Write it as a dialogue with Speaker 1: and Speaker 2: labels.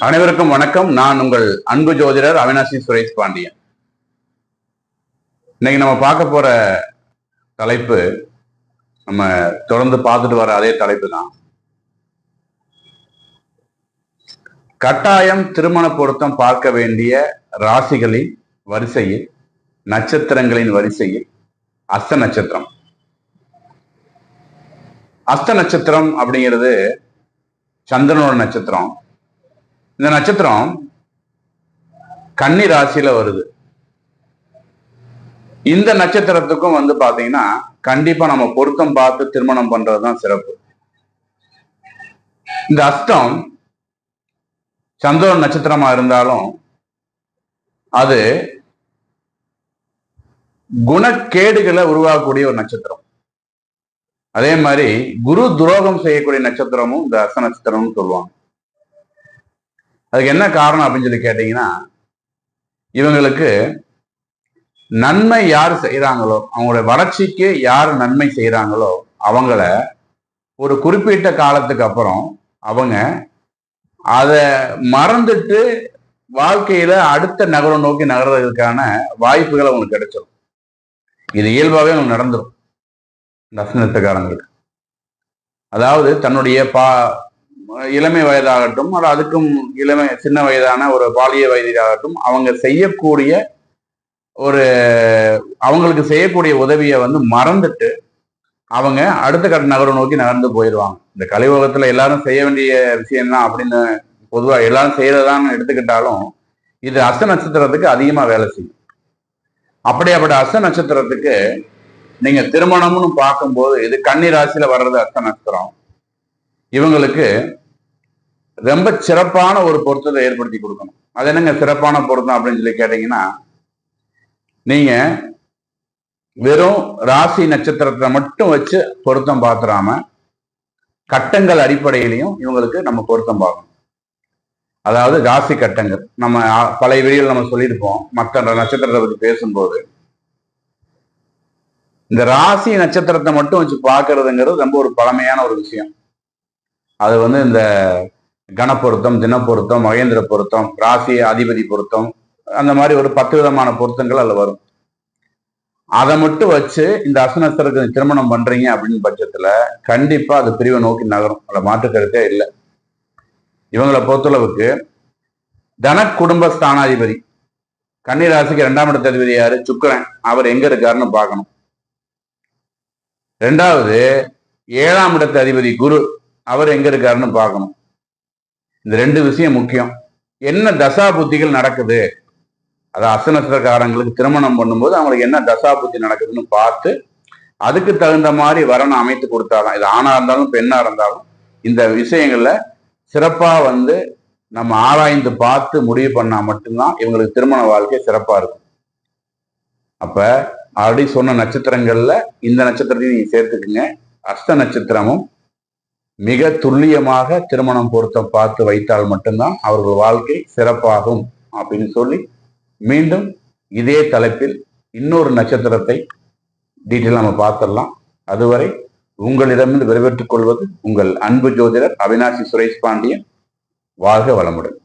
Speaker 1: அனைவருக்கும் வணக்கம். நான் உங்கள் அன்பு ஜோதிடர் அவினாசி சுரேஷ் பாண்டியன். இன்னைக்கு நம்ம பார்க்க போற தலைப்பு நம்ம தொடர்ந்து பார்த்துட்டு வர அதே தலைப்பு தான். கட்டாயம் திருமண பொருத்தம் பார்க்க வேண்டிய ராசிகளின் வரிசையில், நட்சத்திரங்களின் வரிசையில் அஸ்த நட்சத்திரம். அஸ்த நட்சத்திரம் அப்படிங்கிறது சந்திரனோட நட்சத்திரம். இந்த நட்சத்திரம் கன்னி ராசியில வருது. இந்த நட்சத்திரத்துக்கும் பாத்தீங்கன்னா கண்டிப்பா நம்ம பொருத்தம் பார்த்து திருமணம் பண்றதுதான் சிறப்பு. இந்த அஸ்தம் சந்திரன் நட்சத்திரமா இருந்தாலும் அது குணக்கேடுகளை உருவாக்கக்கூடிய ஒரு நட்சத்திரம். அதே மாதிரி குரு துரோகம் செய்யக்கூடிய நட்சத்திரமும் இந்த அஸ்த நட்சத்திரம்னு சொல்லுவாங்க. அதுக்கு என்ன காரணம் அப்படின்னு சொல்லி கேட்டீங்கன்னா, இவங்களுக்கு நன்மை யார் செய்யறாங்களோ, அவங்களுடைய வளர்ச்சிக்கு யார் நன்மை செய்யறாங்களோ அவங்கள ஒரு குறிப்பிட்ட காலத்துக்கு அப்புறம் அவங்க அதை மறந்துட்டு வாழ்க்கையில அடுத்த நகரம் நோக்கி நகர்றதுக்கான வாய்ப்புகள் அவங்களுக்கு கிடைச்சிடும். இது இயல்பாகவே அவங்களுக்கு நடந்துடும் இந்த அஸ்தநட்சத்திரக்காரங்களுக்கு. அதாவது தன்னுடைய இளமை வயதாகட்டும் அல்ல அதுக்கும் சின்ன வயதான ஒரு பாலிய வயதாகட்டும், அவங்க செய்யக்கூடிய அவங்களுக்கு செய்யக்கூடிய உதவியை மறந்துட்டு அவங்க அடுத்த கட்ட நகரம் நோக்கி நகர்ந்து போயிடுவாங்க. இந்த கலியுகத்துல எல்லாரும் செய்ய வேண்டிய விஷயம்தான் அப்படின்னு பொதுவா எல்லாரும் செய்யறதான்னு எடுத்துக்கிட்டாலும் இது அஸ்த நட்சத்திரத்துக்கு அதிகமா வேலை செய்யும். அப்படியாப்பட்ட அஸ்த நட்சத்திரத்துக்கு நீங்க திருமணம்னு பார்க்கும்போது இது கன்னி ராசியில வர்றது அஸ்த நட்சத்திரம். இவங்களுக்கு ரொம்ப சிறப்பான ஒரு பொருத்தத்தை ஏற்படுத்தி கொடுக்கணும். அது என்னங்க சிறப்பான பொருத்தம் அப்படின்னு சொல்லி கேட்டீங்கன்னா, நீங்க வெறும் ராசி நட்சத்திரத்தை மட்டும் வச்சு பொருத்தம் பார்த்துடாம கட்டங்கள் அடிப்படையிலையும் இவங்களுக்கு நம்ம பொருத்தம் பார்க்கணும். அதாவது ராசி கட்டங்கள் நம்ம பழைய வீடியோவில் நம்ம சொல்லியிருப்போம். மற்ற நட்சத்திரத்தை பற்றி பேசும்போது இந்த ராசி நட்சத்திரத்தை மட்டும் வச்சு பார்க்கறதுங்கிறது ரொம்ப ஒரு பழமையான ஒரு விஷயம். அது இந்த கணப்பொருத்தம், தினப்பொருத்தம், மகேந்திர பொருத்தம், ராசி அதிபதி பொருத்தம், அந்த மாதிரி ஒரு 10 விதமான பொருத்தங்கள் அதில் வரும். அதை மட்டும் வச்சு இந்த அஸ்த நட்சத்திரத்துக்கு திருமணம் பண்றீங்க அப்படின்னு பட்சத்துல கண்டிப்பா அது பிரிவை நோக்கி நகரும். அதில் மாற்று கருத்தே இல்லை. இவங்களை பொறுத்தளவுக்கு தன குடும்ப ஸ்தானாதிபதி கன்னி ராசிக்கு 2ஆம் இடத்த அதிபதி யாரு? சுக்கிரன். அவர் எங்க இருக்காருன்னு பார்க்கணும். 2வது 7ஆம் இடத்த அதிபதி குரு. அவர் எங்க இருக்காருன்னு பார்க்கணும். இந்த 2 விஷயம் முக்கியம். என்ன தசா புத்திகள் நடக்குது, அதாவது அஸ்த நட்சத்திரக்காரங்களுக்கு திருமணம் பண்ணும்போது அவங்களுக்கு என்ன தசா புத்தி நடக்குதுன்னு பார்த்து அதுக்கு தகுந்த மாதிரி வரனை அமைத்து கொடுத்தாதான், இது ஆணா இருந்தாலும் பெண்ணா இருந்தாலும் இந்த விஷயங்கள்ல சிறப்பா நம்ம ஆராய்ந்து பார்த்து முடிவு பண்ணா மட்டும்தான் இவங்களுக்கு திருமண வாழ்க்கை சிறப்பா இருக்கும். அப்ப ஆல்ரெடி சொன்ன நட்சத்திரங்கள்ல இந்த நட்சத்திரத்தையும் நீங்க சேர்த்துக்குங்க. அஸ்த நட்சத்திரமும் மிக துல்லியமாக திருமணம் பொருத்தம் பார்த்து வைத்தால் மட்டும்தான் அவர்கள் வாழ்க்கை சிறப்பாகும் அப்படின்னு சொல்லி மீண்டும் இதே தலைப்பில் இன்னொரு நட்சத்திரத்தை டீட்டெயில் நம்ம பார்த்துடலாம். அதுவரை உங்களிடமிருந்து விடைபெற்றுக் கொள்வது உங்கள் அன்பு ஜோதிடர் அவினாசி சுரேஷ் பாண்டியன். வாழ்க வளமுடன்.